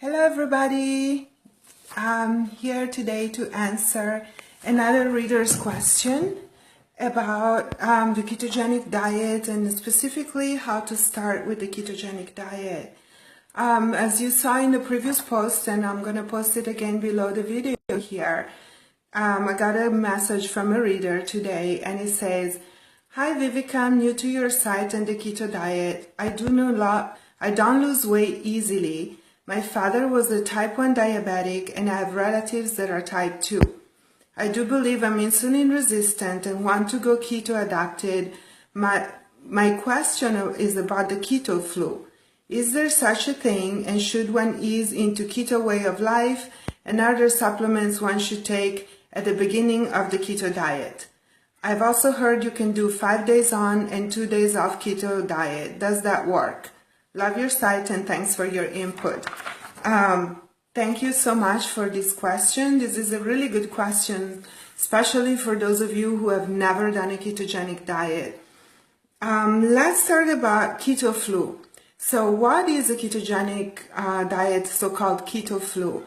Hello everybody, I'm here today to answer another reader's question about the ketogenic diet and specifically how to start with the ketogenic diet. As you saw in the previous post, and I'm going to post it again below the video here, I got a message from a reader today and it says, "Hi Viveka, I'm new to your site and the keto diet. I don't lose weight easily. My father was a type 1 diabetic and I have relatives that are type 2. I do believe I'm insulin resistant and want to go keto adapted. My question is about the keto flu. Is there such a thing, and should one ease into keto way of life, and are there supplements one should take at the beginning of the keto diet? I've also heard you can do 5 days on and 2 days off keto diet. Does that work? Love your site and thanks for your input." Thank you so much for this question. This is a really good question, especially for those of you who have never done a ketogenic diet. Let's start about keto flu. So what is a ketogenic diet, so-called keto flu?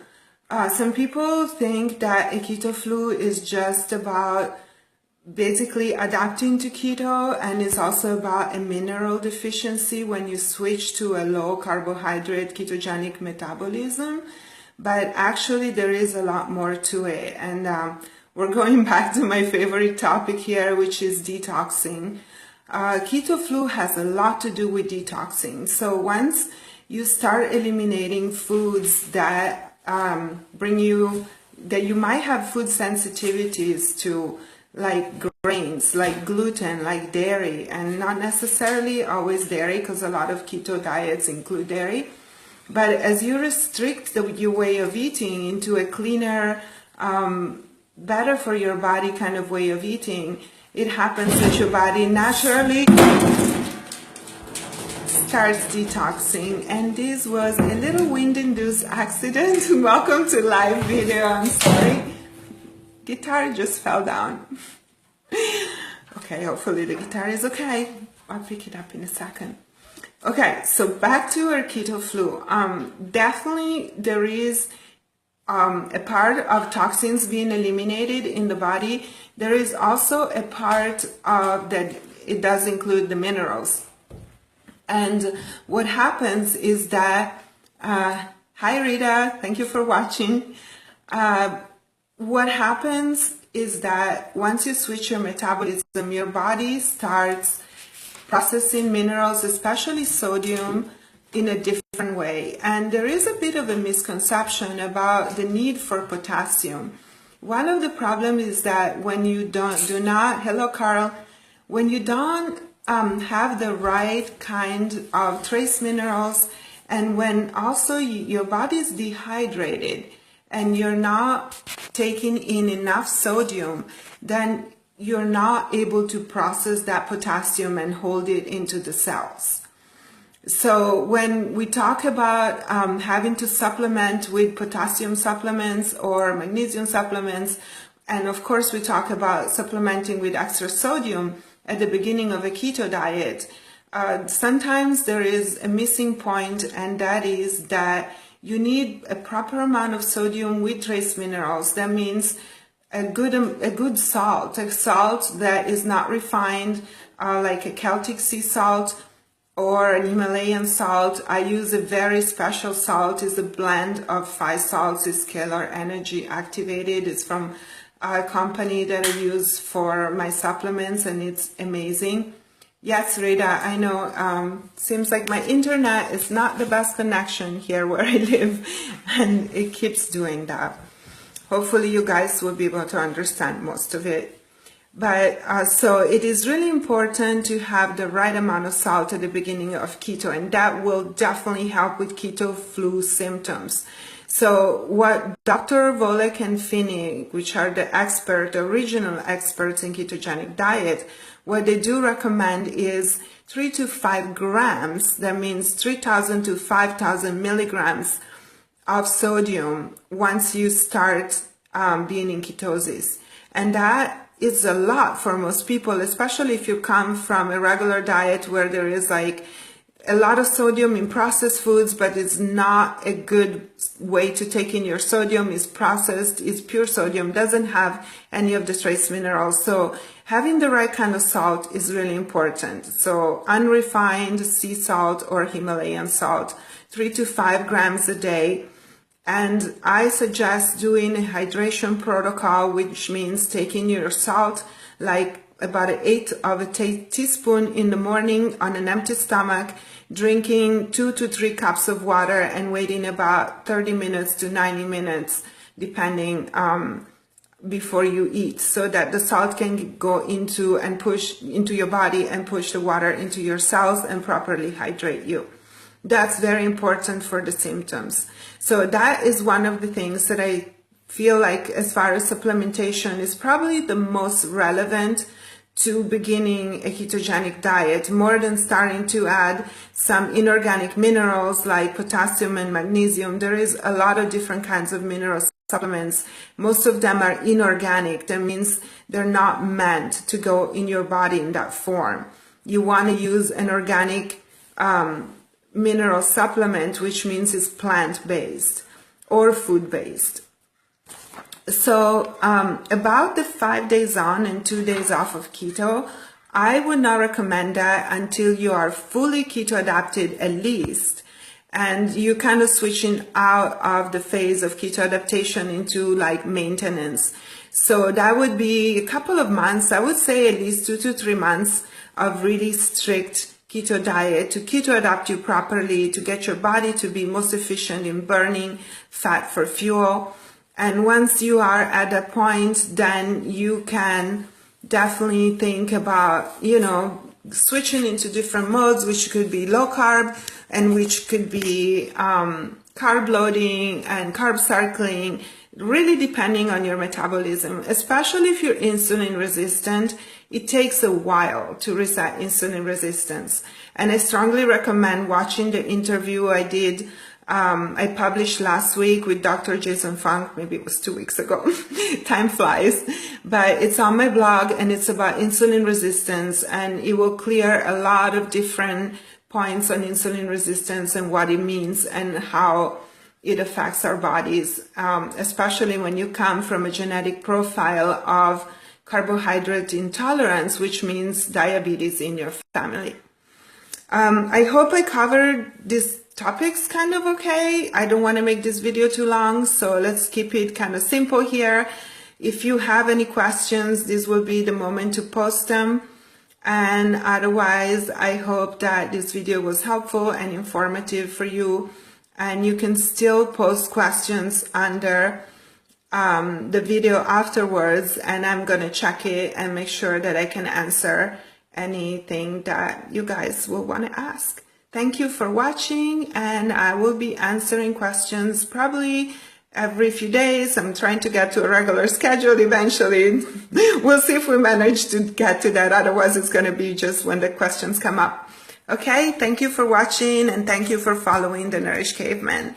Some people think that a keto flu is just about basically adapting to keto, and it's also about a mineral deficiency when you switch to a low carbohydrate ketogenic metabolism. But actually there is a lot more to it, and we're going back to my favorite topic here, which is detoxing. Keto flu has a lot to do with detoxing. So once you start eliminating foods that that you might have food sensitivities to, like grains, like gluten, like dairy, and not necessarily always dairy, because a lot of keto diets include dairy. But as you restrict your way of eating into a cleaner, better for your body kind of way of eating, it happens that your body naturally starts detoxing. And this was a little wind-induced accident. Welcome to live video. I'm sorry. Guitar just fell down. Okay, hopefully the guitar is okay. I'll pick it up in a second. Okay, so back to our keto flu. Definitely there is a part of toxins being eliminated in the body. There is also a part of that it does include the minerals. And what happens is that, hi Rita, thank you for watching. What happens is that once you switch your metabolism, your body starts processing minerals, especially sodium, in a different way. And there is a bit of a misconception about the need for potassium. One of the problems is that when you hello Carl, when you don't have the right kind of trace minerals, and when also your body is dehydrated, and you're not taking in enough sodium, then you're not able to process that potassium and hold it into the cells. So when we talk about having to supplement with potassium supplements or magnesium supplements, and of course we talk about supplementing with extra sodium at the beginning of a keto diet, sometimes there is a missing point, and that is that you need a proper amount of sodium with trace minerals. That means a good salt, a salt that is not refined, like a Celtic sea salt or an Himalayan salt. I use a very special salt. It's a blend of 5 salts. It's Scalar Energy activated. It's from a company that I use for my supplements, and it's amazing. Yes, Rita, I know. Seems like my internet is not the best connection here where I live, and it keeps doing that. Hopefully you guys will be able to understand most of it. But so it is really important to have the right amount of salt at the beginning of keto, and that will definitely help with keto flu symptoms. So what Dr. Volek and Finney, which are the original experts in ketogenic diet, what they do recommend is 3 to 5 grams, that means 3,000 to 5,000 milligrams of sodium once you start being in ketosis. And that is a lot for most people, especially if you come from a regular diet where there is like a lot of sodium in processed foods, but it's not a good way to take in your sodium. It's processed, it's pure sodium, doesn't have any of the trace minerals. So having the right kind of salt is really important. So unrefined sea salt or Himalayan salt, 3 to 5 grams a day. And I suggest doing a hydration protocol, which means taking your salt like about an eighth of a teaspoon in the morning on an empty stomach, drinking 2 to 3 cups of water and waiting about 30 minutes to 90 minutes, depending, before you eat, so that the salt can go into and push into your body and push the water into your cells and properly hydrate you. That's very important for the symptoms. So that is one of the things that I feel like, as far as supplementation, is probably the most relevant to beginning a ketogenic diet, more than starting to add some inorganic minerals like potassium and magnesium. There is a lot of different kinds of mineral supplements. Most of them are inorganic. That means they're not meant to go in your body in that form. You want to use an organic mineral supplement, which means it's plant-based or food-based. So about the 5 days on and 2 days off of keto, I would not recommend that until you are fully keto adapted at least, and you kind of switching out of the phase of keto adaptation into like maintenance. So that would be a couple of months, I would say at least 2 to 3 months of really strict keto diet to keto adapt you properly, to get your body to be most efficient in burning fat for fuel. And once you are at that point, then you can definitely think about, you know, switching into different modes, which could be low carb and which could be carb loading and carb cycling, really depending on your metabolism. Especially if you're insulin resistant, it takes a while to reset insulin resistance. And I strongly recommend watching the interview I published last week with Dr. Jason Funk. Maybe it was 2 weeks ago. Time flies. But it's on my blog and it's about insulin resistance, and it will clear a lot of different points on insulin resistance and what it means and how it affects our bodies, especially when you come from a genetic profile of carbohydrate intolerance, which means diabetes in your family. I hope I covered these topics kind of okay. I don't want to make this video too long, so let's keep it kind of simple here. If you have any questions, this will be the moment to post them. And otherwise, I hope that this video was helpful and informative for you. And you can still post questions under the video afterwards, and I'm going to check it and make sure that I can answer anything that you guys will want to ask. Thank you for watching, and I will be answering questions probably every few days. I'm trying to get to a regular schedule eventually. We'll see if we manage to get to that. Otherwise, it's going to be just when the questions come up. Okay, thank you for watching, and thank you for following the Nourished Caveman.